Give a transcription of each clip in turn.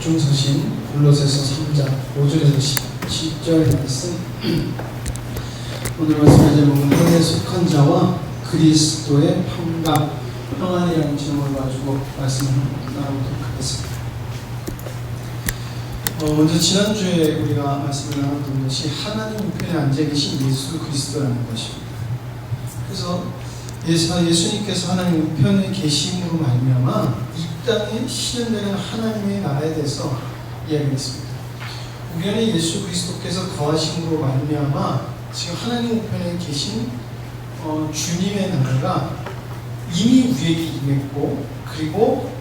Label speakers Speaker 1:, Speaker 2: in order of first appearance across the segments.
Speaker 1: 집중서신 골로새서 3장 5절에서 10절 말씀. 오늘 말씀의 제목은 하늘에 속한 자와 그리스도의 평안이라는 제목을 가지고 말씀을 나누도록 하겠습니다. 먼저 지난주에 우리가 말씀을 나눴던 것이 하나님 우편에 앉아 계신 예수 그리스도라는 것입니다. 그래서 예수님께서 하나님 우편에 계심으로 말미암아 이 땅에 실현되는 하나님의 나라에 대해서 이야기했습니다. 우리 예수 그리스도께서 거하심으로 말미암아 지금 하나님 우편에 계신 주님의 나라가 이미 우리에게 임했고, 그리고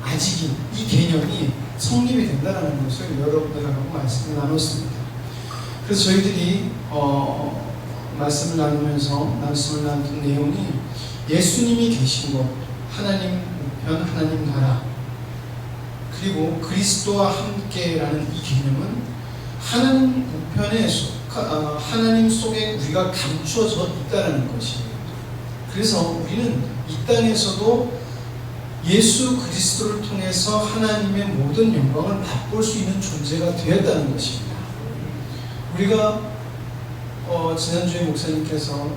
Speaker 1: 아직인 이 개념이 성립이 된다는 것을 여러분들하고 말씀을 나눴습니다. 그래서 저희들이 말씀을 나눈 내용이 예수님이 계신 곳, 하나님 우편, 하나님 나라, 그리고 그리스도와 함께라는 이 개념은 하나님 우편에 하나님 속에 우리가 감추어져 있다는 것이에요. 그래서 우리는 이 땅에서도 예수 그리스도를 통해서 하나님의 모든 영광을 맛볼 수 있는 존재가 되었다는 것입니다. 우리가 지난주에 목사님께서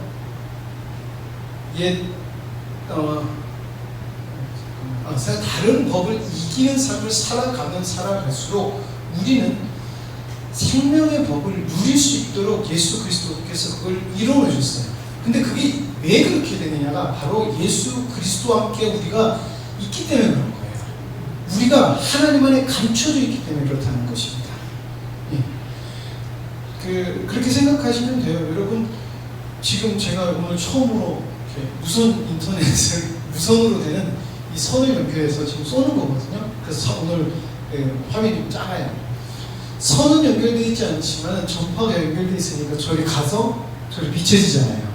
Speaker 1: 다른 법을 이기는 삶을 살아갈수록 우리는 생명의 법을 누릴 수 있도록 예수 그리스도께서 그걸 이루어 주셨어요. 근데 그게 왜 그렇게 되느냐가 바로 예수 그리스도와 함께 우리가 있기 때문에 그런 거예요. 우리가 하나님 안에 감춰져 있기 때문에 그렇다는 것입니다. 그렇게 생각하시면 돼요. 여러분, 지금 제가 오늘 처음으로 무선 인터넷을 무선으로 되는 이 선을 연결해서 지금 쏘는 거거든요. 그래서 오늘 화면이 좀 작아요. 선은 연결되어 있지 않지만 전파가 연결되어 있으니까 저리 가서 저리 비춰지잖아요.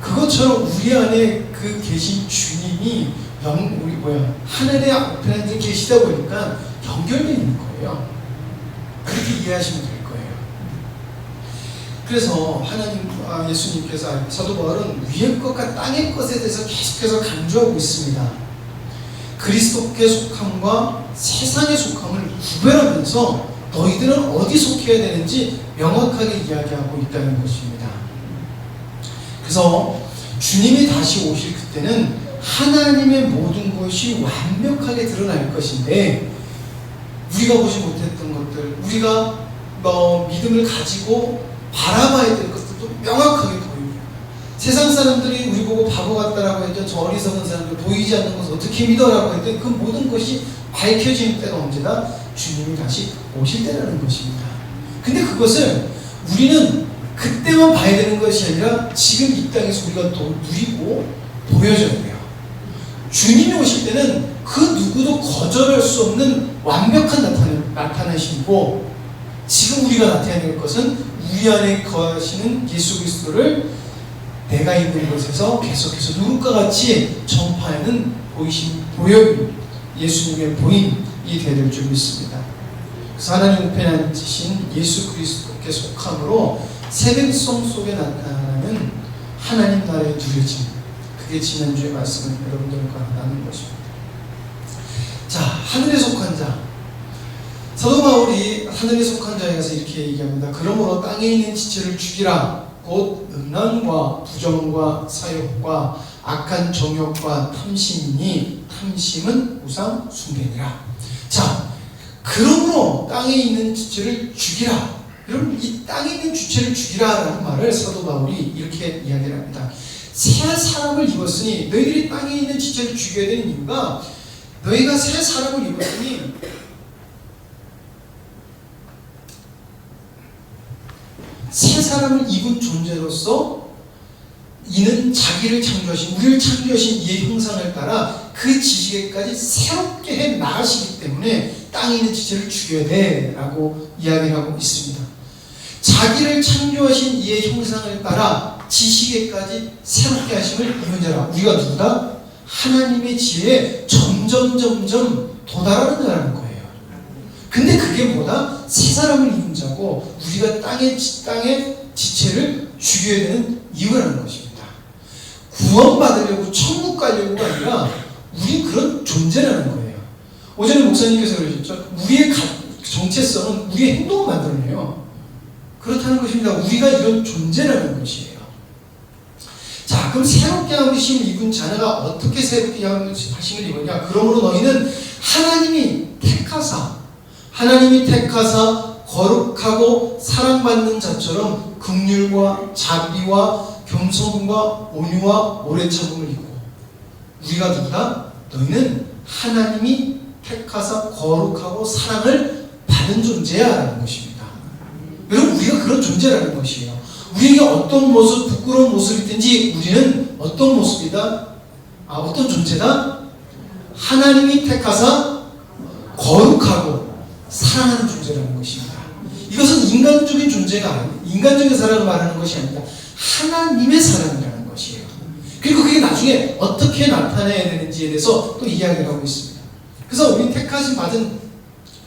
Speaker 1: 그것처럼 우리 안에 그 계신 주님이 하늘에 앞에 계시다 보니까 연결되어 있는 거예요. 그렇게 이해하시면 될 거예요. 그래서 예수님께서, 사도 바울은 위의 것과 땅의 것에 대해서 계속해서 강조하고 있습니다. 그리스도께 속함과 세상의 속함을 구별하면서 너희들은 어디 속해야 되는지 명확하게 이야기하고 있다는 것입니다. 그래서 주님이 다시 오실 그때는 하나님의 모든 것이 완벽하게 드러날 것인데, 우리가 보지 못했던 것들, 우리가 믿음을 가지고 바라봐야 될 것들도 명확하게 보입니다. 세상 사람들이 우리 보고 바보 같다라고 했던 저 어리석은 사람들, 보이지 않는 것을 어떻게 믿어라고 했던 그 모든 것이 밝혀지는 때가 언제다? 주님이 다시 오실 때라는 것입니다. 근데 그것을 우리는 그때만 봐야 되는 것이 아니라 지금 이 땅에서 우리가 또 누리고 보여줘야 돼요. 주님이 오실 때는 그 누구도 거절할 수 없는 완벽한 나타나심이고, 지금 우리가 나타내야 될 것은 우리 안에 거하시는 예수 그리스도를 내가 있는 곳에서 계속해서 누룩과 같이 전파하는 예수님의 보임이 되어야 될 줄 믿습니다. 그래서 하나님 우편에 앉으신 예수 그리스도께 속함으로 세뱃성 속에 나타나는 하나님 나라의 누려짐, 그게 지난주의 말씀을 여러분들과 나눈 것입니다. 자, 하늘에 속한 자. 사도 바울이 하늘에 속한 자에 가서 이렇게 얘기합니다. 그러므로 땅에 있는 지체를 죽이라. 곧 음란과 부정과 사욕과 악한 정욕과 탐심이니 탐심은 우상 숭배니라. 자, 그러므로 땅에 있는 지체를 죽이라. 여러분, 이 땅에 있는 주체를 죽이라라는 말을 사도 바울이 이렇게 이야기를 합니다. 새 사람을 입었으니, 너희들이 땅에 있는 지체를 죽여야 되는 이유가, 너희가 새 사람을 입었으니 새 사람을 입은 존재로서 이는 자기를 창조하신, 우리를 창조하신 이의 형상을 따라 그 지식에까지 새롭게 해 나가시기 때문에 땅에 있는 지체를 죽여야 돼 라고 이야기를 하고 있습니다. 자기를 창조하신 이의 형상을 따라 지식에까지 새롭게 하심을 입은 자라. 우리가 누구다? 하나님의 지혜에 점점 도달하는 자라는 거예요. 근데 그게 뭐다? 새 사람을 입은 자고, 우리가 땅의 지체를 죽여야 되는 이유라는 것입니다. 구원받으려고 천국 가려고가 아니라 우린 그런 존재라는 거예요. 오전에 목사님께서 그러셨죠. 우리의 정체성은 우리의 행동을 만들어내요. 그렇다는 것입니다. 우리가 이런 존재라는 것이에요. 자, 그럼 새롭게 하신 입은 자녀가 어떻게 새롭게 하심을 입었냐? 그러므로 너희는 하나님이 택하사 거룩하고 사랑받는 자처럼 긍휼과 자비와 겸손과 온유와 오래 참음을 입고. 우리가 누구다? 너희는 하나님이 택하사 거룩하고 사랑을 받은 존재야 라는 것입니다. 여러분, 우리가 그런 존재라는 것이에요. 우리에게 어떤 모습, 부끄러운 모습이든지 우리는 어떤 모습이다? 어떤 존재다? 하나님이 택하사 거룩하고 사랑하는 존재라는 것입니다. 이것은 인간적인 존재가 아닙니다. 인간적인 사랑을 말하는 것이 아니라 하나님의 사랑이라는 것이에요. 그리고 그게 나중에 어떻게 나타나야 되는지에 대해서 또 이야기를 하고 있습니다. 그래서 우리 택하심 받은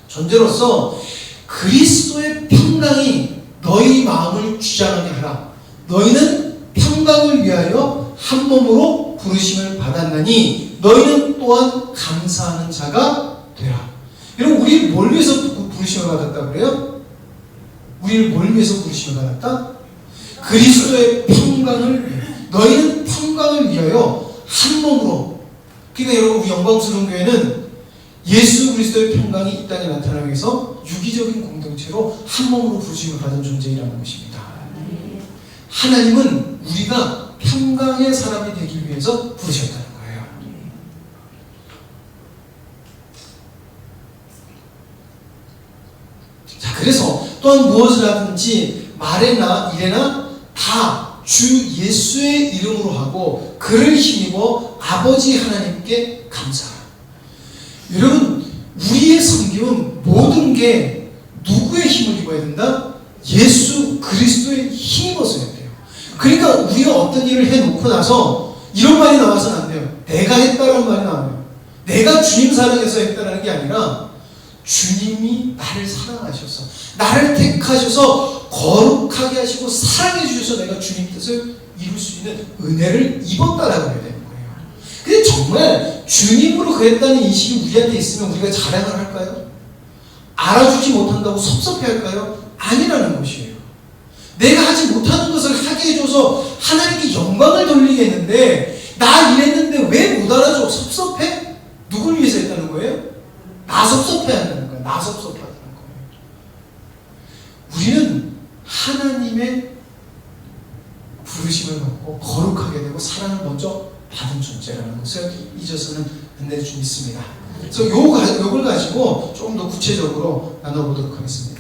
Speaker 1: 존재로서 그리스도의 평강이 너희 마음을 주장하게 하라. 너희는 평강을 위하여 한 몸으로 부르심을 받았나니 너희는 또한 감사하는 자가 되라. 여러분, 우리를 뭘 위해서 부르심을 받았다 그래요? 우리를 뭘 위해서 부르심을 받았다? 그리스도의 평강을 위해. 너희는 평강을 위하여 한 몸으로. 그러니까 여러분, 우리 영광스러운 교회는 예수 그리스도의 평강이 이 땅에 나타나기 위해서 유기적인 공동체로 한 몸으로 부르심을 받은 존재이라는 것입니다. 하나님은 우리가 평강의 사람이 되기 위해서 부르셨다는 거예요. 자, 그래서 또한 무엇을 하든지 말에나 일에나 다 주 예수의 이름으로 하고 그를 힘입어 아버지 하나님께 감사하라. 여러분, 우리의 섬김은 모든 게 누구의 힘을 입어야 된다? 예수 그리스도의 힘입어서야 돼요. 그러니까 우리가 어떤 일을 해놓고 나서 이런 말이 나와서는 안 돼요. 내가 했다라는 말이 나와요. 내가 주님 사랑해서 했다라는 게 아니라 주님이 나를 사랑하셔서 나를 택하셔서 거룩하게 하시고 사랑해 주셔서 내가 주님 뜻을 이룰 수 있는 은혜를 입었다라고 해야 되는 거예요. 근데 정말 주님으로 그랬다는 인식이 우리한테 있으면 우리가 자랑을 할까요? 알아주지 못한다고 섭섭해할까요? 아니라는 것이에요. 내가 하지 못하는 것을 하게 해줘서 하나님께 영광을 돌리게 했는데 나 이랬는데 왜 못 알아줘? 섭섭해? 누굴 위해서 했다는 거예요? 나 섭섭해한다는 거예요. 나 섭섭하다는 거예요. 우리는 하나님의 부르심을 받고 거룩하게 되고 사랑을 먼저 받은 존재라는 것을 잊어서는 안 될 줄 믿습니다. 그래서 요걸 가지고 조금 더 구체적으로 나눠보도록 하겠습니다.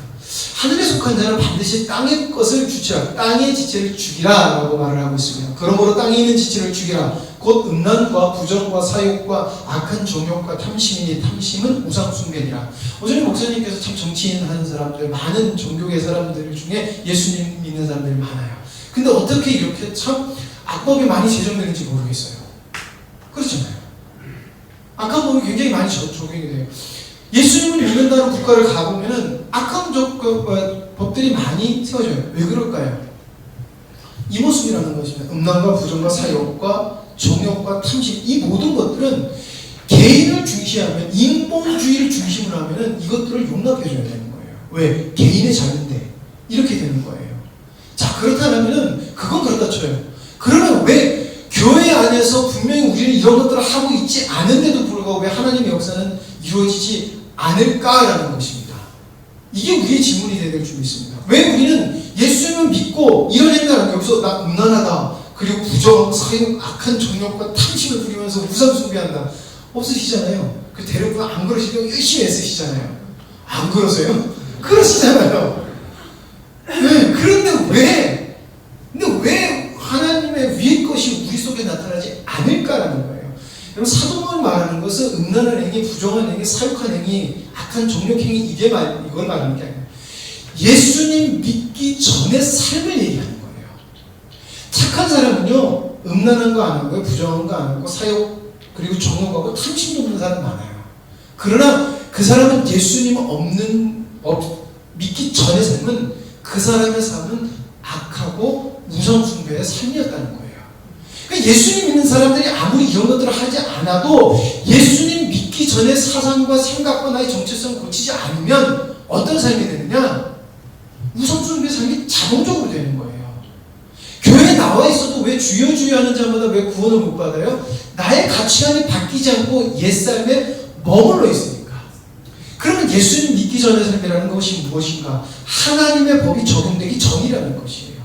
Speaker 1: 하늘에 속한 자는 반드시 땅의 것을 주치라. 땅의 지체를 죽이라 라고 말을 하고 있습니다. 그러므로 땅에 있는 지체를 죽이라. 곧 음란과 부정과 사욕과 악한 정욕과 탐심이니 탐심은 우상숭배니라. 오전에 목사님께서 참 정치인 하는 사람들, 많은 종교계 사람들 중에 예수님 믿는 사람들이 많아요. 근데 어떻게 이렇게 참 악법이 많이 제정되는지 모르겠어요. 그렇잖아요. 악한 법이 굉장히 많이 적용이 돼요. 예수님을 믿는다는 국가를 가보면은 악한 법들이 많이 세워져요. 왜 그럴까요? 이 모습이라는 것입니다. 음란과 부정과 사욕과 정욕과 탐심, 이 모든 것들은 개인을 중시하면, 인본주의를 중심으로 하면은 이것들을 용납해줘야 되는 거예요. 왜? 개인의 자유인데 이렇게 되는 거예요. 자, 그렇다면은 그건 그렇다 쳐요. 그러면 왜 교회 안에서 분명히 우리는 이런 것들을 하고 있지 않은데도 불구하고 왜 하나님의 역사는 이루어지지 않을까라는 것입니다. 이게 우리의 질문이 되야 될 줄 믿습니다. 왜 우리는 예수님을 믿고 이런 행동을 여기서 나 음란하다, 그리고 부정, 사욕, 악한 정욕과 탐심을 부리면서 우상숭배한다 없으시잖아요. 그 대부분 안 그러시고 열심히 애쓰시잖아요. 안 그러세요? 그러시잖아요. 네, 그런데 왜 하나님의 위의 것이 우리 속에 나타나지 않을까라는 거예요. 여러분, 사도만 말하는 것은 음란한 행위, 부정한 행위, 사욕한 행위, 악한 정욕 행위, 이걸 말하는 게 아니에요. 예수님 믿기 전의 삶을 얘기하는 거예요. 착한 사람은요, 음란한 거 안 하고요, 부정한 거 안 하고, 사욕, 그리고 정욕하고 탐심도 없는 사람 많아요. 그러나 그 사람은 예수님 믿기 전의 삶은 그 사람의 삶은 악하고 우상숭배의 삶이었다는 거예요. 그러니까 예수님 믿는 사람들이 아무리 이런 것들을 하지 않아도 예수님 믿기 전에 사상과 생각과 나의 정체성을 고치지 않으면 어떤 삶이 되느냐? 우선순위의 삶이 자동적으로 되는 거예요. 교회에 나와 있어도 왜 주여 주여 하는 자마다 왜 구원을 못 받아요? 나의 가치관이 바뀌지 않고 옛삶에 머물러 있으니까. 그러면 예수님 믿기 전의 삶이라는 것이 무엇인가? 하나님의 법이 적용되기 전이라는 것이에요.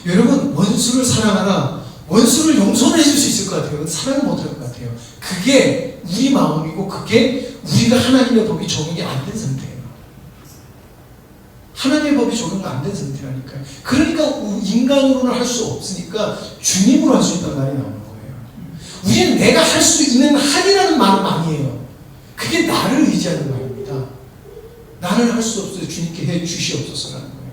Speaker 1: 여러분, 원수를 사랑하라. 원수를 용서를 해줄 수 있을 것 같아요. 사랑을 못할 것 같아요. 그게 우리 마음이고 그게 우리가 하나님의 법이 적용이 안 된 상태예요. 하나님의 법이 적용 안 된 상태라니까요. 그러니까 인간으로는 할 수 없으니까 주님으로 할 수 있다는 말이 나오는 거예요. 우리는 내가 할 수 있는 한이라는 말은 아니에요. 그게 나를 의지하는 말입니다. 나는 할 수 없어요. 주님께 해 주시옵소서라는 거예요.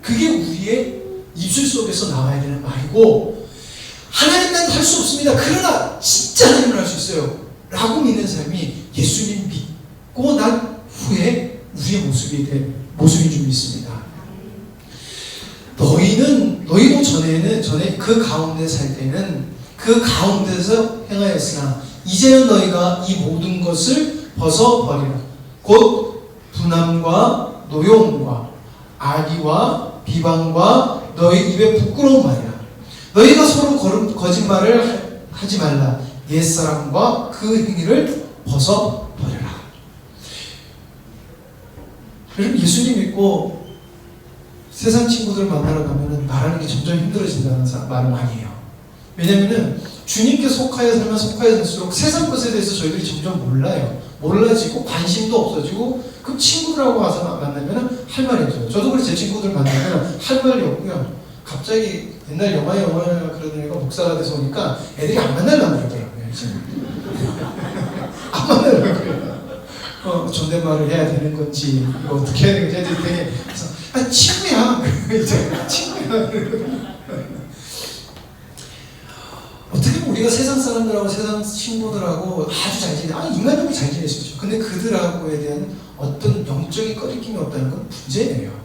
Speaker 1: 그게 우리의 입술 속에서 나와야 되는 말이고, 하나님 난 할 수 없습니다. 그러나 진짜 하나님은 할 수 있어요. 라고 믿는 삶이 예수님 믿고 난 후에 우리의 모습인 줄 믿습니다. 너희도 전에 그 가운데 살 때는 그 가운데서 행하였으나 이제는 너희가 이 모든 것을 벗어버리라. 곧 분함과 노여움과 악의와 비방과 너희 입에 부끄러운 말이라. 너희가 서로 거짓말을 하지 말라. 옛사람과 그 행위를 벗어버려라. 여러분, 예수님 믿고 세상 친구들 만나러 가면 말하는 게 점점 힘들어진다는 말은 아니에요. 왜냐면은 주님께 속하여 살면 속하여 살수록 세상 것에 대해서 저희들이 점점 몰라지고 관심도 없어지고, 그럼 친구들하고 와서 만나면 할 말이 없어요. 저도 그래, 제 친구들 만나면 할 말이 없고요. 갑자기 옛날 영화 그러던 애가 목사가 돼서 오니까 애들이 안 만나려고 그러더라고요. 안 만나려고 그래요. 존댓말을 해야 되는 건지, 이거 어떻게 해야 되는지 애들이 되게, 그래서 친구야. 이제 친구야. 어떻게 보면 우리가 세상 사람들하고 세상 친구들하고 아주 잘 인간적으로 잘 지낼 수 있죠. 근데 그들하고에 대한 어떤 영적인 꺼리낌이 없다는 건 문제예요.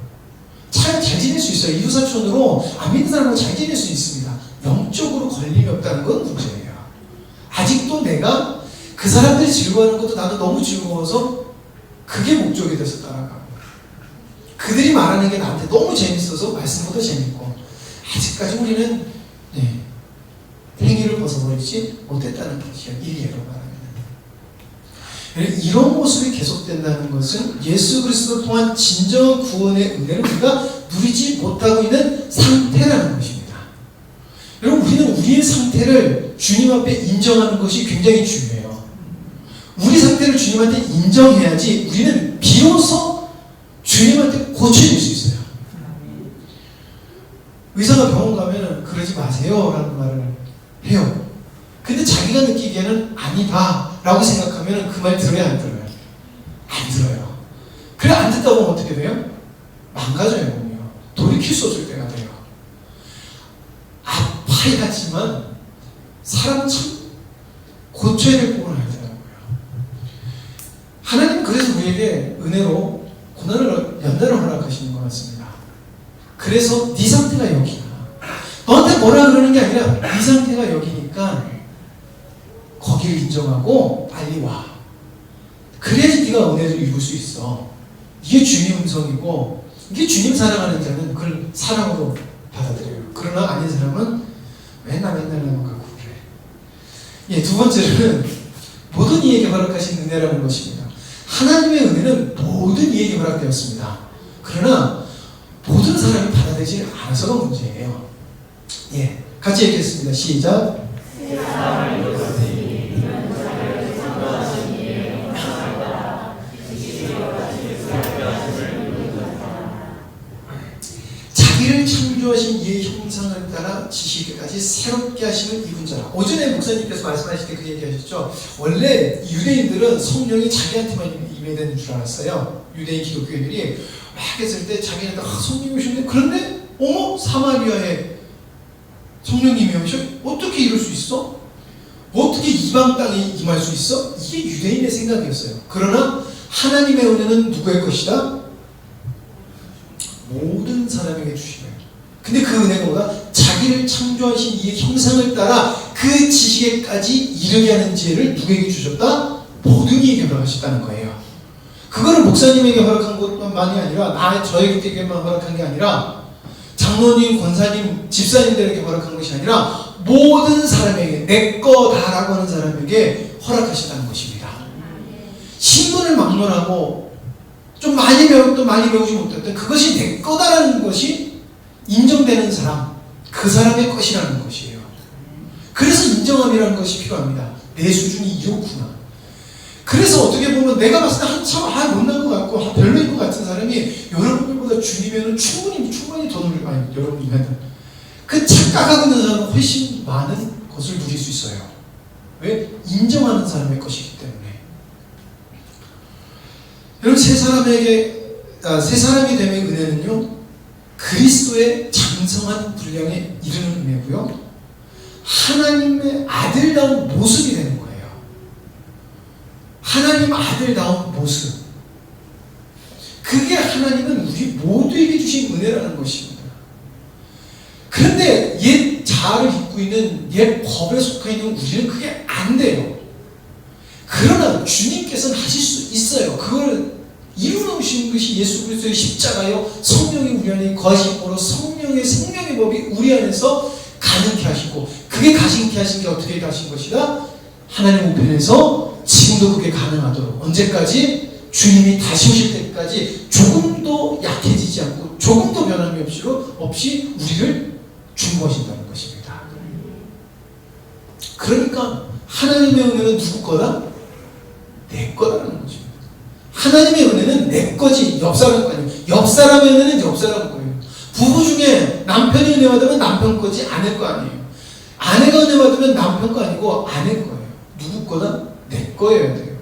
Speaker 1: 잘 지낼 수 있어요. 이웃사촌으로 안 믿는 사람하고 잘 지낼 수 있습니다. 영적으로 걸림이 없다는 건 문제예요. 아직도 내가 그 사람들이 즐거워하는 것도 나도 너무 즐거워서 그게 목적이 돼서 따라가고, 그들이 말하는 게 나한테 너무 재밌어서 말씀보다 재밌고, 아직까지 우리는 행위를 벗어버리지 못했다는 것이요. 일례로 말하면. 이런 모습이 계속된다는 것은 예수 그리스도 통한 진정한 구원의 은혜를 우리가 누리지 못하고 있는 상태라는 것입니다. 여러분, 우리는 우리의 상태를 주님 앞에 인정하는 것이 굉장히 중요해요. 우리 상태를 주님한테 인정해야지 우리는 비로소 주님한테 고쳐질 수 있어요. 의사가 병원 가면 그러지 마세요 라는 말을 해요. 근데 자기가 느끼기에는 아니다 라고 생각하면 그 말 들어야 안 들어요? 안 들어요. 그래, 안 듣다 보면 어떻게 돼요? 망가져요. 몸이요. 돌이킬 수 없을 때가 돼요. 아파야지만 사람 참 고쳐야 될 부분을 알더라고요. 하나님 그래서 우리에게 은혜로 고난을 연단을 허락하시는 것 같습니다. 그래서 네 상태가 여기야. 너한테 뭐라 그러는 게 아니라 네 상태가 여기니까 거기를 인정하고 빨리 와. 그래야지 네가 은혜를 입을 수 있어. 이게 주님 음성이고, 이게 주님 사랑하는 자는 그걸 사랑으로 받아들여요. 그러나 아닌 사람은 맨날 넘어가고 그래. 두 번째로는 모든 이에게 허락하신 은혜라는 것입니다. 하나님의 은혜는 모든 이에게 허락되었습니다. 그러나 모든 사람이 받아들이지 않아서가 문제예요. 같이 읽겠습니다. 시작. 자기를 창조하신 이의 형상을 따라 지시기까지 새롭게 하시는 이분 자라. 오전에 목사님께서 말씀하실 때 그 얘기하셨죠. 원래 유대인들은 성령이 자기한테만 임해되는 줄 알았어요. 유대인 기독교인들이 막 했을 때 자기한테 성령이 오셨는데, 그런데 사마리아에 성령님이 오셔? 어떻게 이럴 수 있어? 어떻게 이방 땅에 임할 수 있어? 이게 유대인의 생각이었어요. 그러나 하나님의 은혜는 누구의 것이다? 모든 사람에게 주시는. 근데 그 은혜가 뭐다? 자기 자기를 창조하신 이의 형상을 따라 그 지식에까지 이르게 하는 지혜를 누구에게 주셨다? 모든 이에게 허락하셨다는 거예요. 그거를 목사님에게 허락한 것만이 아니라 저에게만 허락한 게 아니라 장로님, 권사님, 집사님들에게 허락한 것이 아니라 모든 사람에게, 내 거다라고 하는 사람에게 허락하셨다는 것입니다. 신분을 막론하고 좀 많이 배웠던 많이 배우지 못했던 그것이 내 거다라는 것이 인정되는 사람, 그 사람의 것이라는 것이에요. 그래서 인정함이라는 것이 필요합니다. 내 수준이 이렇구나. 그래서 어떻게 보면 내가 봤을 때 한참 못난 것 같고 별로인 것 같은 사람이 여러분들보다 주님에는 충분히 더 놀릴 거예요. 여러분이면 그 착각하고 있는 사람은 훨씬 많은 것을 누릴 수 있어요. 왜? 인정하는 사람의 것이기 때문에. 여러분, 세 사람이 됨의 은혜는요, 그리스도의 장성한 분량에 이르는 은혜고요, 하나님의 아들다운 모습이 되는 거예요. 하나님 아들다운 모습. 그게 하나님은 우리 모두에게 주신 은혜라는 것입니다. 그런데 옛 자아를 입고 있는 옛 법에 속해 있는 우리는 그게 안 돼요. 그러나 주님께서는 하실 수 있어요. 그걸 이루어놓으신 것이 예수 그리스도의 십자가요, 성령이 우리 안에 거하심으로 성령의 생명의 법이 우리 안에서 가능케 하시고, 그게 가능케 하신 게 어떻게 하신 것이다? 하나님 우편에서 지금도 그게 가능하도록, 언제까지? 주님이 다시 오실 때까지 조금도 약해지지 않고 조금도 변함이 없이 우리를 중보하신다는 것입니다. 그러니까 하나님의 은혜는 누구 거다? 내 거라는 것입니다. 하나님의 은혜는 내 거지 옆 사람 거 아니에요. 옆 사람의 은혜는 옆 사람 거예요. 부부 중에 남편이 은혜 받으면 남편 거지 아내 거 아니에요. 아내가 은혜 받으면 남편 거 아니고 아내 거예요. 누구 거다? 내 거여야 돼요.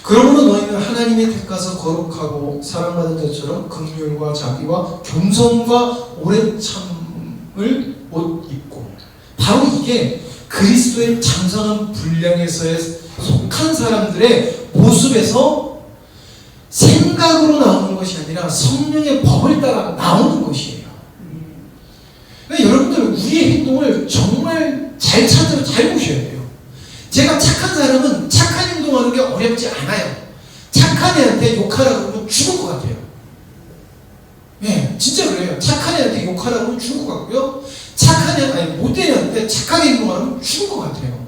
Speaker 1: 그러므로 너희는 하나님의 택하서 거룩하고 사랑받은 자처럼 긍휼과 자비와 겸손과 오랜 참을 옷 입고, 바로 이게 그리스도의 장성한 분량에서의 속한 사람들의 모습에서 생각으로 나오는 것이 아니라 성령의 법을 따라 나오는 것이에요. 그러니까 여러분들 우리의 행동을 정말 잘 보셔야 돼요. 제가 착한 사람은 착한 행동하는 게 어렵지 않아요. 착한 애한테 욕하라고 그러면 죽을 것 같아요. 네, 진짜 그래요. 착한 애한테 욕하라고 하면 죽을 것 같고요. 못된 애한테 착하게 행동하면 죽을 것 같아요.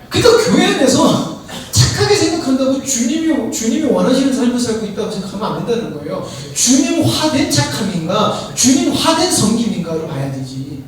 Speaker 1: 그러니까 교회 안에서 착하게 생각한다고 주님이 원하시는 삶을 살고 있다고 생각하면 안 된다는 거예요. 주님 화된 착함인가, 주님 화된 섬김인가를 봐야 되지.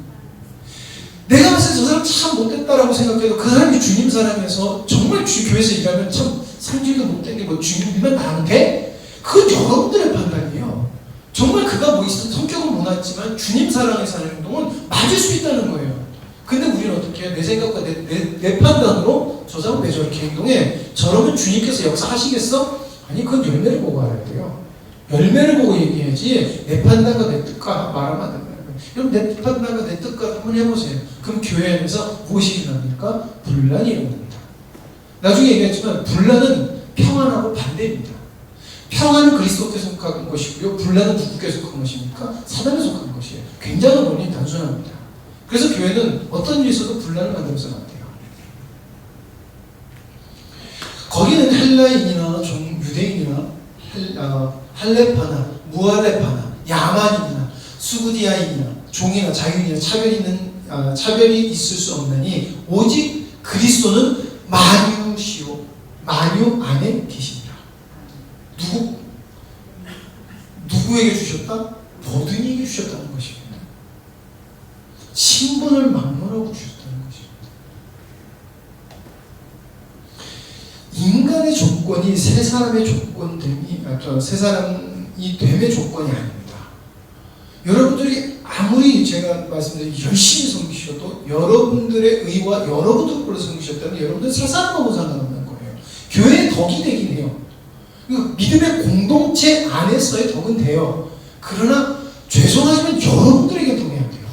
Speaker 1: 내가 봤을 때 저 사람 참 못됐다라고 생각해도 그 사람이 주님 사람에서 정말 교회에서 일하면 참 성질도 못된 게 뭐 주님 일만 다 하는데, 그건 여러분들의 판단이에요. 정말 그가 성격은 못났지만 주님 사랑에 사는 행동은 맞을 수 있다는 거예요. 근데 우리는 어떻게 해요? 내 생각과 내 판단으로 저 사람 왜 저렇게 행동해? 저러면 주님께서 역사하시겠어? 아니, 그건 열매를 보고 알아야 돼요. 열매를 보고 얘기해야지 내 판단과 내 뜻과 말하면 안 된다는 거예요. 여러분, 내 판단과 내 뜻과 한번 해보세요. 그럼 교회 안에서 무엇이 일어납니까? 분란이 일어납니다. 나중에 얘기했지만 분란은 평안하고 반대입니다. 평안은 그리스도께 속한 것이고요, 분란은 누구께 속한 것입니까? 사단에 속한 것이에요. 굉장한 원리는 단순합니다. 그래서 교회는 어떤 일이 있어도 분란을 만들어서는 안 돼요. 거기는 헬라인이나 유대인이나 할레파나 무할레파나 야만인이나 수구디아인이나 종이나 자유인이나 차별이 있을 수 없나니 오직 그리스도는 만유시오, 만유 안에 계십니다. 누구에게 주셨다? 모든 이에게 주셨다는 것입니다. 신분을 막론하고 주셨다는 것입니다. 인간의 조건이 세 사람의 세 사람이 됨의 조건이 아닙니다. 여러분들이 아무리 제가 말씀드린 열심히 섬기셔도 여러분들의 의와 여러분들 걸로 섬기셨다면 여러분들 세 사람하고 상관없는 거예요. 교회의 덕이 되긴 해요. 믿음의 공동체 안에서의 덕은 돼요. 그러나 죄송하지만 여러분들에게 덕이 안 돼요.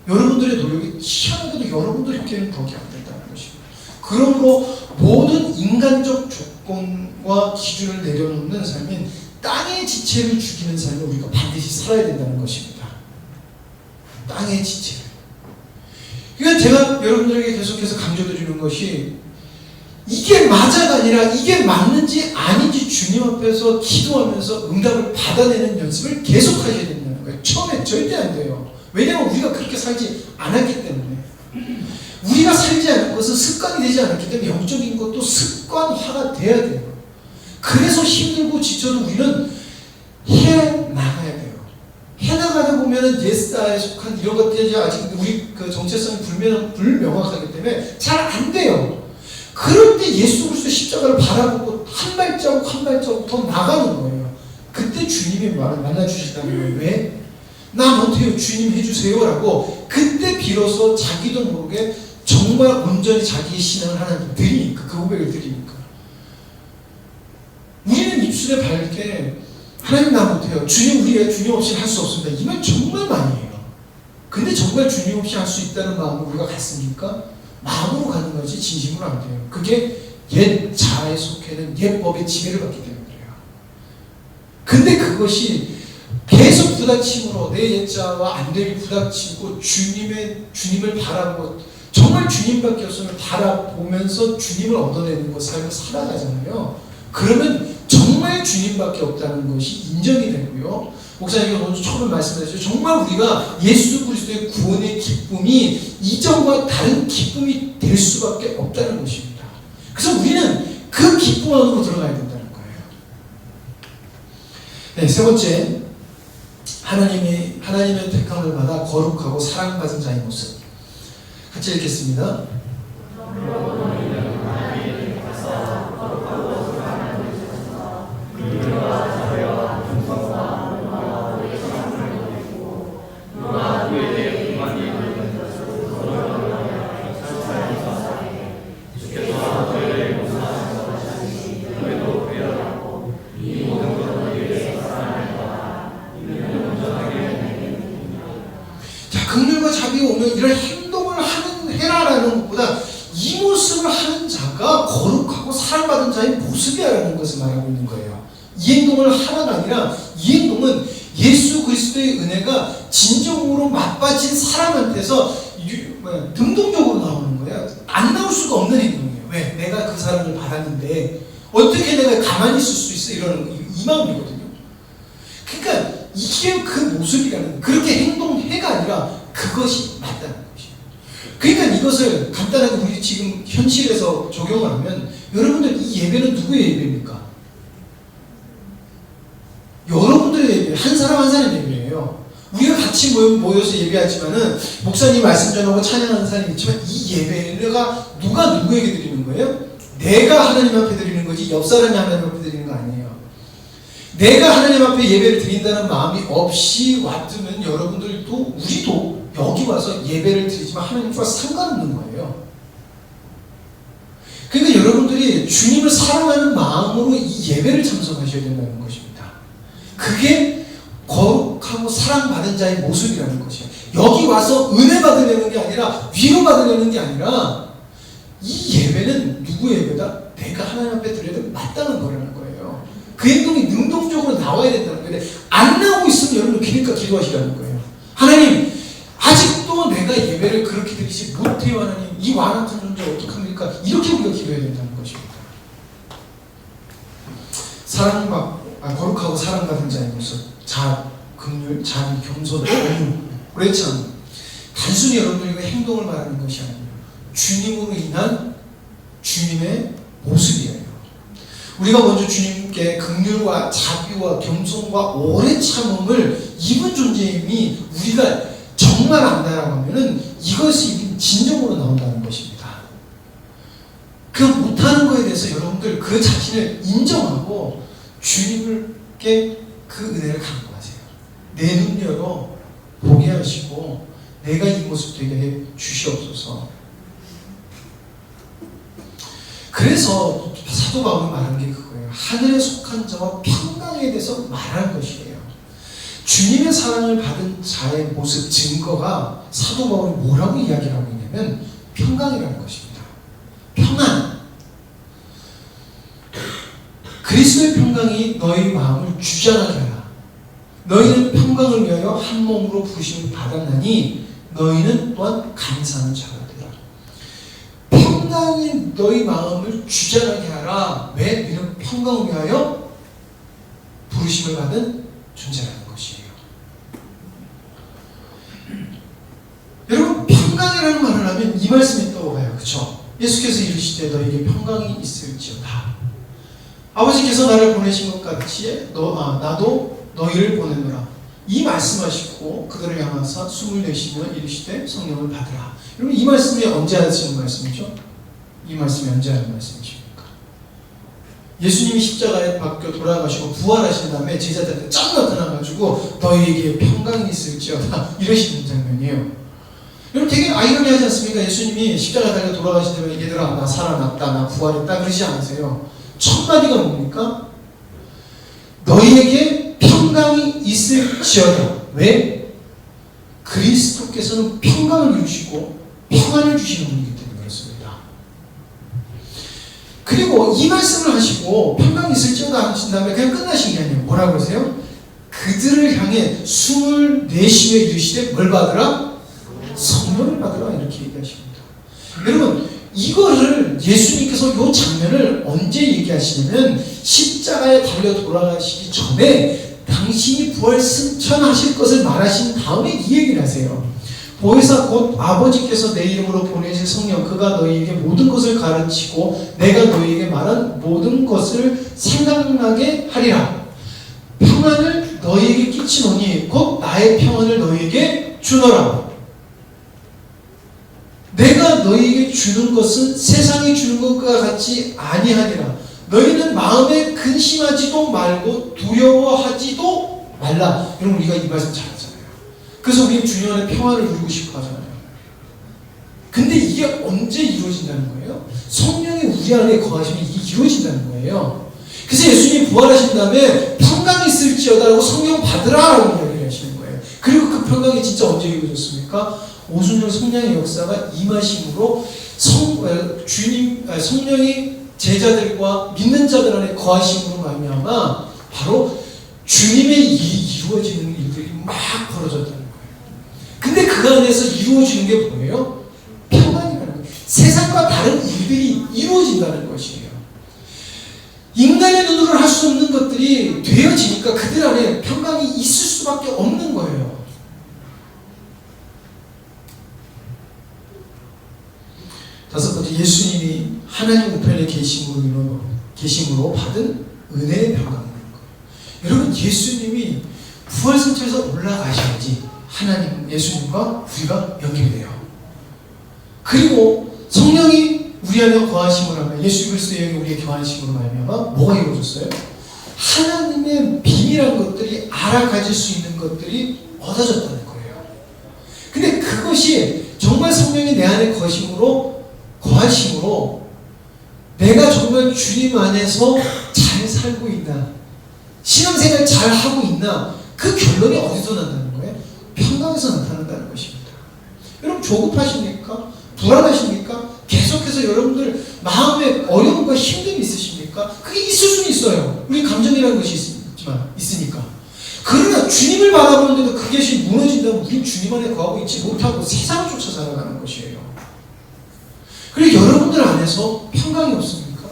Speaker 1: 여러분들의 노력이 희한하게도 여러분들에게는 덕이 안 된다는 것입니다. 그러므로 모든 인간적 조건과 기준을 내려놓는 삶인 땅의 지체를 죽이는 삶을 우리가 반드시 살아야 된다는 것입니다. 땅의 지체를. 그러니까 제가 여러분들에게 계속해서 강조드리는 것이 이게 맞아가 아니라 이게 맞는지 아닌지 주님 앞에서 기도하면서 응답을 받아내는 연습을 계속 하셔야 된다는 거예요. 처음에 절대 안 돼요. 왜냐하면 우리가 그렇게 살지 않았기 때문에. 우리가 살지 않은 것은 습관이 되지 않았기 때문에 영적인 것도 습관화가 돼야 돼요. 그래서 힘들고 지쳐도 우리는 해나가야 돼요. 해나가다 보면은 옛사에 속한 이런 것들이 아직 우리 그 정체성이 불명확하기 때문에 잘 안 돼요. 그럴 때 예수 그리스도의 십자가를 바라보고 한 발자국 한 발자국 더 나가는 거예요. 그때 주님이 만나주셨다는 거예요. 왜? 나 못해요. 주님 해주세요. 라고 그때 비로소 자기도 모르게 정말 온전히 자기의 신앙을 하나님께 드리니까, 그 고백을 드리니까. 우리는 입술에 밝게 하나님 나 못해요. 주님 우리가 주님 없이 할 수 없습니다. 이 말 정말 많이 해요. 근데 정말 주님 없이 할 수 있다는 마음으로 우리가 갖습니까? 마음으로 가는 거지 진심으로 안 돼요. 그게 옛 자아에 속해는 옛 법의 지배를 받기 때문에 그래요. 근데 그것이 계속 부닥침으로 내 옛자와 안됨이 부닥치고 주님을 바라보고 정말 주님밖에 없음을 바라보면서 주님을 얻어내는 것 삶을 살아가잖아요. 그러면 정말 주님밖에 없다는 것이 인정이 되고요. 목사님이 오늘 처음에 말씀하셨죠. 정말 우리가 예수 그리스도의 구원의 기쁨이 이전과 다른 기쁨이 될 수밖에 없다는 것입니다. 그래서 우리는 그 기쁨 안으로 들어가야 된다는 거예요. 네, 세 번째, 하나님의 택함을 받아 거룩하고 사랑받은 자의 모습. 같이 읽겠습니다. 긍휼과 자비가 오면 이런 행동을 해라라는 것보다 이 모습을 하는 자가 거룩하고 사랑받은 자의 모습이라는 것을 말하고 있는 거예요. 이 행동을 하라가 아니라 이 행동은 예수 그리스도의 은혜가 진정으로 맛빠진 사람한테서 능동적으로 나오는 거예요. 안 나올 수가 없는 행동이에요. 왜? 내가 그 사람을 받았는데 어떻게 내가 가만히 있을 수 있어? 이러는 이 마음이거든요. 그러니까 이게 그 모습이라는, 그렇게 행동해가 아니라 그것이 맞다는 것이에요. 그러니까 이것을 간단하게 우리 지금 현실에서 적용을 하면 여러분들 이 예배는 누구의 예배입니까? 여러분들의 예배, 한 사람 한 사람 예배예요. 우리가 같이 모여서 예배하지만은 목사님 말씀 전하고 찬양하는 사람이 있지만 이 예배가 누가 누구에게 드리는 거예요? 내가 하나님 앞에 드리는 거지 옆 사람이 하나님 앞에 드리는 거 아니에요. 내가 하나님 앞에 예배를 드린다는 마음이 없이 왔으면 여러분들도 우리도 여기 와서 예배를 드리지만 하나님과 상관없는 거예요. 그러니까 여러분들이 주님을 사랑하는 마음으로 이 예배를 참석하셔야 된다는 것입니다. 그게 거룩하고 사랑받은 자의 모습이라는 것이에요. 여기 와서 은혜 받으려는 게 아니라 위로 받으려는 게 아니라 이 예배는 누구의 예배다? 내가 하나님 앞에 드려야 마땅한 거라는 거예요. 그 행동이 능동적으로 나와야 된다는 거예요. 안 나오고 있으면 여러분 기니까 기도하시라는 거예요. 하나님, 아직도 내가 예배를 그렇게 드리지 못해요. 하나님, 이 완악한 존재 어떡합니까? 이렇게 우리가 기도해야 된다는 것입니다. 거룩하고 사랑받은 자의 모습, 긍휼, 자비, 겸손, 온유, 오래 참. 단순히 여러분들이 행동을 말하는 것이 아니에요. 주님으로 인한 주님의 모습이에요. 우리가 먼저 주님께 긍휼과 자비와 겸손과 오래 참음을 입은 존재임이 우리가 정말 안다라고 하면은 이것이 진정으로 나온다는 것입니다. 그 못하는 거에 대해서 여러분들 그 자신을 인정하고 주님께 그 은혜를 간구하세요. 내 눈 열어 보게 하시고 내가 이 모습 되게 해 주시옵소서. 그래서 사도 바울이 말한 게 그거예요. 하늘에 속한 자와 평강에 대해서 말하는 것이에요. 주님의 사랑을 받은 자의 모습 증거가 사도 바울이 뭐라고 이야기를 하고 있냐면 평강이라는 것입니다. 평안. 그리스도의 평강이 너희 마음을 주장하게 하라. 너희는 평강을 위하여 한 몸으로 부르심을 받았나니 너희는 또한 감사하는 자가 되라. 평강이 너희 마음을 주장하게 하라. 왜? 너희는 평강을 위하여 부르심을 받은 존재라는 것이에요. 여러분, 평강이라는 말을 하면 이 말씀이 떠오르요. 그렇죠? 예수께서 이르시되 너희에게 평강이 있을지어다. 아버지께서 나를 보내신 것 같이 나도 너희를 보내노라. 이 말씀하시고 그들을 향하사 숨을 내쉬며 이르시되 성령을 받으라. 여러분, 이 말씀이 언제 하시는 말씀이죠? 이 말씀이 언제 하는 말씀이십니까? 예수님이 십자가에 박혀 돌아가시고 부활하신 다음에 제자들한테 쫙 나타나가지고 너희에게 평강이 있을지어다 이러시는 장면이에요. 여러분, 되게 아이러니하지 않습니까? 예수님이 십자가 달려 돌아가신 다음에 얘들아 나 살아났다, 나 부활했다 그러지 않으세요? 첫 마디가 뭡니까? 너희에게 평강이 있을지어다. 왜? 그리스도께서는 평강을 이루시고 평안을 주시는 분이기 때문에 그렇습니다. 그리고 이 말씀을 하시고 평강이 있을지어다 하신 다음에 그냥 끝나신 게 아니에요. 뭐라고 하세요? 그들을 향해 숨을 내쉬며 이르시되 뭘 받으라? 성령을 받으라 이렇게 얘기하십니다. 여러분, 이거를 예수님께서 이 장면을 언제 얘기하시냐면 십자가에 달려 돌아가시기 전에 당신이 부활 승천하실 것을 말하신 다음에 이 얘기를 하세요. 보혜사 곧 아버지께서 내 이름으로 보내실 성령 그가 너희에게 모든 것을 가르치고 내가 너희에게 말한 모든 것을 생각나게 하리라. 평안을 너희에게 끼치노니 곧 나의 평안을 너희에게 주노라. 내가 너희에게 주는 것은 세상이 주는 것과 같이 아니하니라. 너희는 마음에 근심하지도 말고 두려워하지도 말라. 여러분, 우리가 이 말씀 잘 하잖아요. 그래서 우리는 주님 안에 평안을 누리고 싶어 하잖아요. 근데 이게 언제 이루어진다는 거예요? 성령이 우리 안에 거하시면 이게 이루어진다는 거예요. 그래서 예수님이 부활하신 다음에 평강이 있을지어다라고 성령 받으라라고 이야기를 하시는 거예요. 그리고 그 평강이 진짜 언제 이루어졌습니까? 오순절 성령의 역사가 임하심으로 성령이 제자들과 믿는 자들 안에 거하심으로 말미암아 바로 주님의 일이 이루어지는 일들이 막 벌어졌다는 거예요. 근데 그 안에서 이루어지는 게 뭐예요? 평안이라는 거예요. 세상과 다른 일들이 이루어진다는 것이에요. 인간의 눈으로 할 수 없는 것들이 되어지니까 그들 안에 평강이 있을 수밖에 없는 거예요. 다섯 번째, 예수님이 하나님 우편에 계심으로 받은 은혜의 평강이라는 거예요. 여러분, 예수님이 부활승천에서 올라가셔야지 하나님, 예수님과 우리가 연결이 돼요. 그리고 성령이 우리 안에 거하심으로 하면 예수 그리스도의 영이 우리의 거하심으로 말미암아 뭐가 이루어졌어요? 하나님의 비밀한 것들이 알아가질 수 있는 것들이 얻어졌다는 거예요. 근데 그것이 정말 성령이 내 안에 거하심으로 내가 정말 주님 안에서 잘 살고 있나, 신앙생활 잘 하고 있나, 그 결론이 어디서 난다는 거예요? 평강에서 나타난다는 것입니다. 여러분, 조급하십니까? 불안하십니까? 계속해서 여러분들 마음에 어려움과 힘듦이 있으십니까? 그게 있을 수는 있어요. 우리 감정이라는 것이 있으니까. 그러나 주님을 바라보는데도 그것이 무너진다면 우리 주님 안에 거하고 있지 못하고 세상을 쫓아 살아가는 것이에요. 그리고 여러분들 안에서 평강이 없습니까?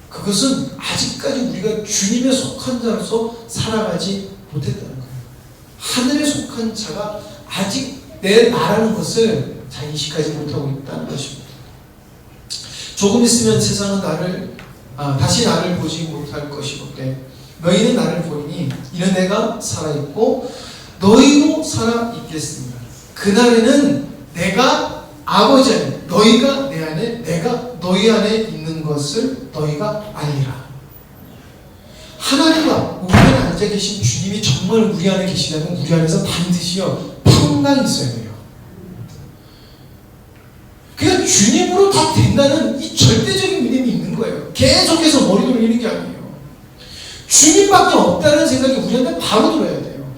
Speaker 1: 그것은 아직까지 우리가 주님에 속한 자로서 살아가지 못했다는 거예요. 하늘에 속한 자가 아직 내 나라는 것을 잘 인식하지 못하고 있다는 것입니다. 조금 있으면 세상은 다시 나를 보지 못할 것이거든. 너희는 나를 보이니 이는 내가 살아있고 너희도 살아있겠습니다. 그날에는 내가 아버지 안에, 너희가 내 안에, 내가 너희 안에 있는 것을 너희가 알리라. 하나님과 우리 안에 앉아 계신 주님이 정말 우리 안에 계시다면 우리 안에서 반드시요 평강이 있어야 돼요. 그냥 주님으로 다 된다는 이 절대적인 믿음이 있는 거예요. 계속해서 머리 돌리는 게 아니에요. 주님밖에 없다는 생각이 우리한테 바로 들어야 돼요.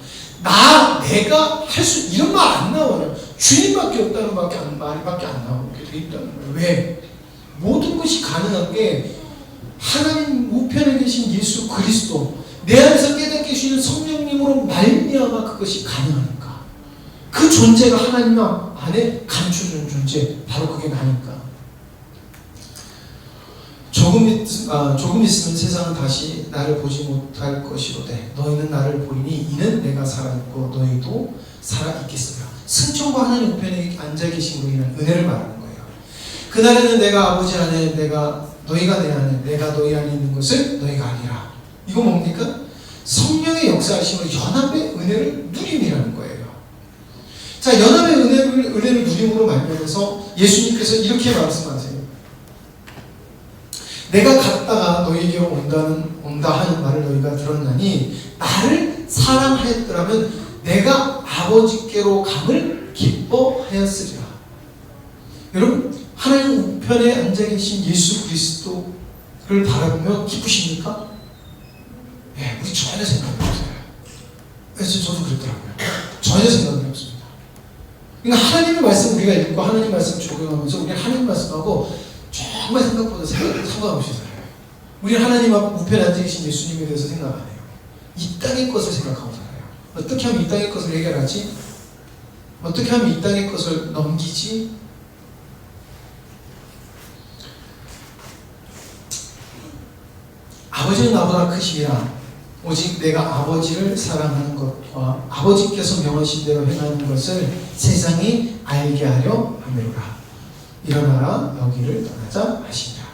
Speaker 1: 내가 할 수, 이런 말 안 나와요. 주님밖에 없다는 말밖에 안 나오게 돼 있다는 거예요. 왜? 모든 것이 가능한 게 하나님 우편에 계신 예수 그리스도, 내 안에서 깨닫게 해주시는 성령님으로 말미암아 그것이 가능하니까. 그 존재가 하나님 안에 감추는 존재, 바로 그게 나니까. 조금 있으면 세상은 다시 나를 보지 못할 것이로되 너희는 나를 보이니 이는 내가 살아있고 너희도 살아있겠으라. 승천과 하나님 우편에 앉아 계심으로 인한 은혜를 말하는 거예요. 그날에는 내가 아버지 안에, 너희가 내 안에, 내가 너희 안에 있는 것을 너희가 아니라. 이거 뭡니까? 성령의 역사하심으로 연합의 은혜를 누림이라는 거예요. 자, 연합의 은혜를 누림으로 말미암아서 예수님께서 이렇게 말씀하세요. 내가 갔다가 너희에게로 온다 하는 말을 너희가 들었나니 나를 사랑하였더라면 내가 아버지께로 감을 기뻐하였으리라. 여러분, 하나님 우편에 앉아 계신 예수 그리스도를 바라보며 기쁘십니까? 예, 우리 전혀 생각이 없어요. 그래서 저도 그랬더라고요. 전혀 생각이 없습니다. 그러니까 하나님의 말씀 우리가 읽고 하나님 말씀 적용하면서 우리 하나님 말씀하고 정말 생각보다 상관없이 살아요. 우리는 하나님 앞 우편에 앉아 계신 예수님에 대해서 생각 안 해요. 이 땅의 것을 생각하고 살아요. 어떻게 하면 이 땅의 것을 해결하지? 어떻게 하면 이 땅의 것을 넘기지? 아버지는 나보다 크시리라. 오직 내가 아버지를 사랑하는 것과 아버지께서 명하신 대로 행하는 것을 세상이 알게 하려 함이로라. 일어나라 여기를 떠나자 하시니라.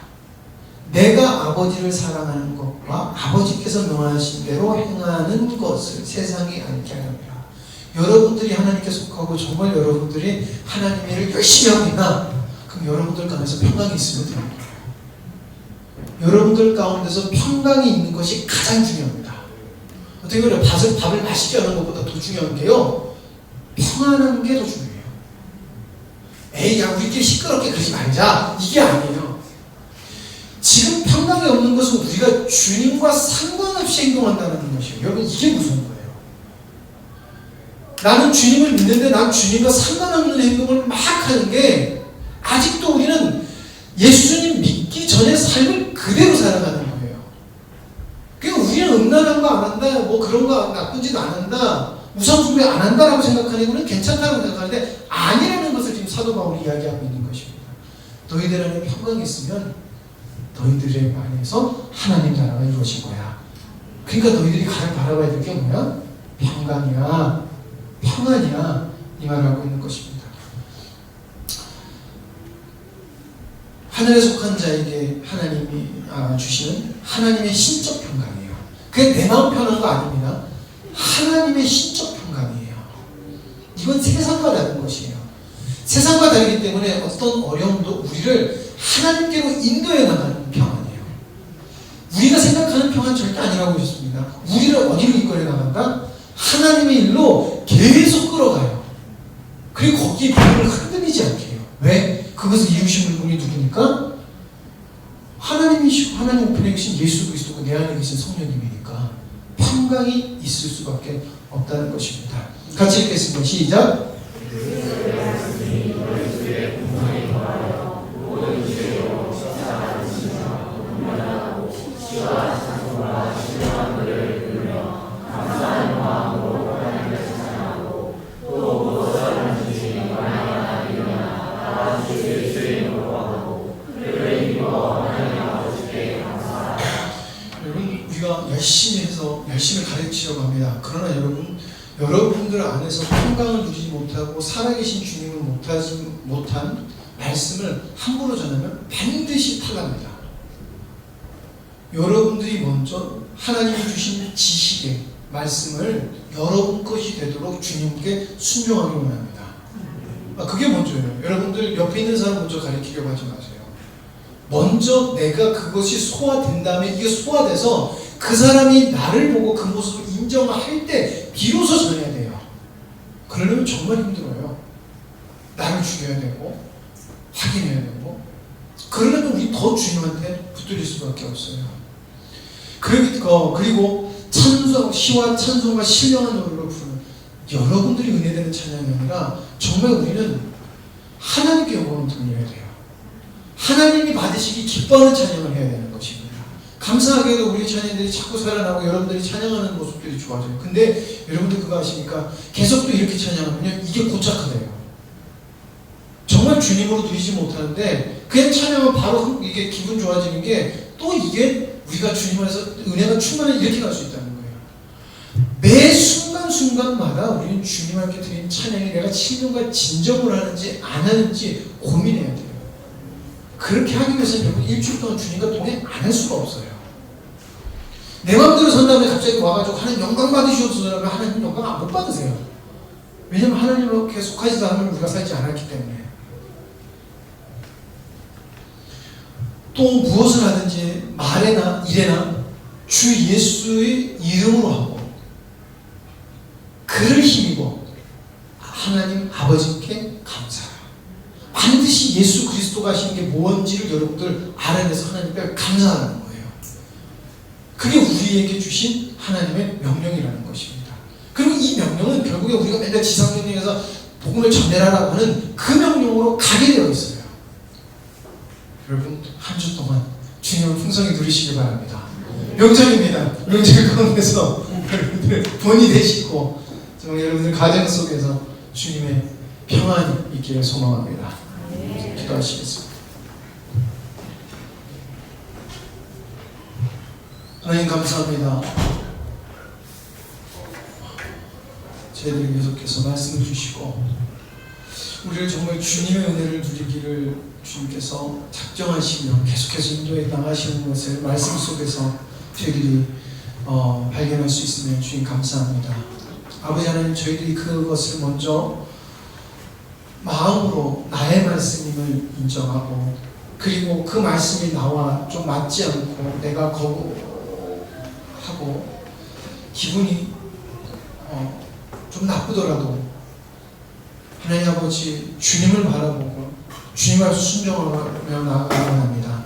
Speaker 1: 내가 아버지를 사랑하는 것과 아버지께서 명하신 대로 행하는 것을 세상이 알게 하려 함이라. 여러분들이 하나님께 속하고 정말 여러분들이 하나님의 일을 열심히 하고 있나? 그럼 여러분들 가운데서 평강이 있으면 됩니다. 여러분들 가운데서 평강이 있는 것이 가장 중요합니다. 어떻게 그래요? 밥을 맛있게 하는 것보다 더 중요한 게요, 평안한 게 더 중요해요. 에이, 야, 우리끼리 시끄럽게 그러지 말자. 이게 아니에요. 지금 평강이 없는 것은 우리가 주님과 상관없이 행동한다는 것이에요. 여러분, 이게 무서운 거예요. 나는 주님을 믿는데 난 주님과 상관없는 행동을 막 하는 게, 아직도 우리는 예수님 믿기 전의 삶을 그대로 살아가는 거예요. 그러니까 우리는 음란한 거 안 한다, 뭐 그런 거 나쁜 짓 안 한다, 우상숭배 안 한다라고 생각하는 거는 괜찮다고 생각하는데 아니라는 것을 지금 사도 바울이 이야기하고 있는 것입니다. 너희들 안에 평강이 있으면 너희들의 안에서 하나님 나라가 이루어진 거야. 그러니까 너희들이 가장 바라봐야 될 게 뭐야? 평강이야, 평안이야, 이 말을 하고 있는 것입니다. 하늘에 속한 자에게 하나님이 주시는 하나님의 신적 평강이에요. 그게 내 마음 편한 거 아닙니다. 하나님의 신적 평강이에요. 이건 세상과 다른 것이에요. 세상과 다르기 때문에 어떤 어려움도 우리를 하나님께로 인도해 나가는 평안이에요. 우리가 생각하는 평안 절대 아니라고 하셨습니다. 우리를 어디로 이끌어 나간다? 하나님의 일로 계속 끌어가요. 그리고 거기에 우리를 흔들리지 않게 해요. 왜? 그것을 이루신 분이 누구니까? 하나님이시고 하나님 우편에 계신 예수 그리스도가 내 안에 계신 성령님이니까 평강이 있을 수밖에 없다는 것입니다. 같이 읽겠습니다. 시작. 열심히 가르치려고 합니다. 그러나 여러분들 안에서 평강을 누리지 못하고 살아계신 주님을 못한 말씀을 함부로 전하면 반드시 탈납니다. 여러분들이 먼저 하나님이 주신 지식의 말씀을 여러분 것이 되도록 주님께 순종하기 원합니다. 그게 먼저예요. 여러분들 옆에 있는 사람 먼저 가르치려고 하지 마세요. 먼저 내가 그것이 소화된 다음에 이게 소화돼서 그 사람이 나를 보고 그 모습을 인정할 때 비로소 전해야 돼요. 그러려면 정말 힘들어요. 나를 죽여야 되고 확인해야 되고, 그러려면 우리 더 주님한테 붙들릴 수밖에 없어요. 그리고 시와 찬송과 신령한 노래로 부르는 여러분들이 은혜되는 찬양이 아니라 정말 우리는 하나님께 영광을 돌려야 돼요. 하나님이 받으시기 기뻐하는 찬양을 해야 되는 것입니다. 감사하게도 우리 찬양들이 자꾸 살아나고 여러분들이 찬양하는 모습들이 좋아져요. 근데 여러분들 그거 아십니까? 계속 또 이렇게 찬양하면요, 이게 고착화돼요. 정말 주님으로 누리지 못하는데 그냥 찬양하면 바로 이게 기분 좋아지는 게 또 이게 우리가 주님 안에서 은혜가 충만해 이렇게 갈 수 있다는 거예요. 매 순간순간마다 우리는 주님께 드린 찬양이 내가 신령과 진정을 하는지 안 하는지 고민해야 돼요. 그렇게 하기 위해서는 여러분 일주일 동안 주님과 동행 안 할 수가 없어요. 내 마음대로 선 다음에 갑자기 와가지고 하나님 영광 받으시옵소서 하면 하나님 영광 못 받으세요. 왜냐면 하나님으로 계속하지도 않으면 우리가 살지 않았기 때문에. 또 무엇을 하든지 말에나 일에나 주 예수의 이름으로 하고 그를 힘입어 하나님 아버지께 감사해요. 반드시 예수 그리스도가 하시는 게 뭔지를 여러분들 알아내서 하나님께 감사하는 거예요. 그게 우리에게 주신 하나님의 명령이라는 것입니다. 그리고 이 명령은 결국에 우리가 맨날 지상명령에서 복음을 전해라라고 하는 그 명령으로 가게 되어 있어요. 여러분 한 주 동안 주님을 풍성히 누리시기 바랍니다. 명절입니다. 명절 가운데서 여러분들 본이 되시고 정말 여러분들 가정 속에서 주님의 평안이 있기를 소망합니다. 기도하시겠습니다. 하나님 감사합니다. 저희들이 계속해서 말씀을 주시고 우리를 정말 주님의 은혜를 누리기를 주님께서 작정하시며 계속해서 인도해 나가시는 것을 말씀 속에서 저희들이 발견할 수 있으면 주님 감사합니다. 아버지 하나님, 저희들이 그것을 먼저 마음으로 나의 말씀임을 인정하고 그리고 그 말씀이 나와 좀 맞지 않고 내가 거부하고 기분이 좀 나쁘더라도 하나님 아버지 주님을 바라보고 주님 앞에 순종하며 나아가야 합니다.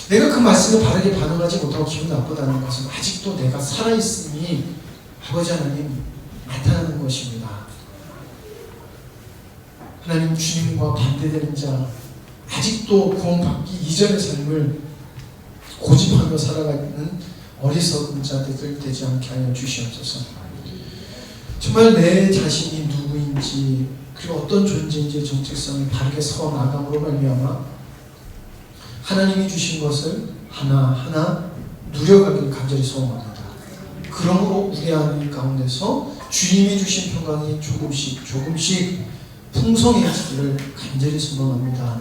Speaker 1: 내가 그 말씀에 바르게 반응하지 못하고 기분 나쁘다는 것은 아직도 내가 살아있음이 아버지 하나님 나타나는 것입니다. 하나님, 주님과 반대되는 자, 아직도 구원받기 이전의 삶을 고집하며 살아가는 어리석은 자들 되지 않게 하여 주시옵소서. 정말 내 자신이 누구인지 그리고 어떤 존재인지의 정체성을 바르게 서나감으로 말미암아 하나님이 주신 것을 하나하나 누려가길 간절히 소원합니다. 그러므로 우리 안의 가운데서 주님이 주신 평강이 조금씩 풍성해지기를 간절히 소망합니다.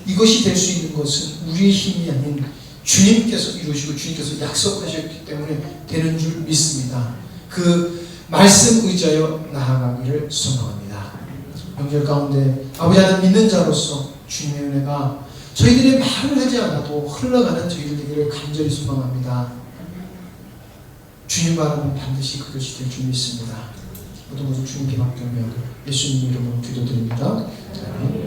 Speaker 1: 이것이 될 수 있는 것은 우리의 힘이 아닌 주님께서 이루시고 주님께서 약속하셨기 때문에 되는 줄 믿습니다. 그 말씀 의지하여 나아가기를 소망합니다. 명절 가운데 아버지 하나님 믿는 자로서 주님의 은혜가 저희들의 말을 하지 않아도 흘러가는 저희들 되기를 간절히 소망합니다. 주님 바라면 반드시 그것이 될 줄 믿습니다. 모든 것을 주님께 맡기며 예수님 이름으로 기도드립니다. 아멘.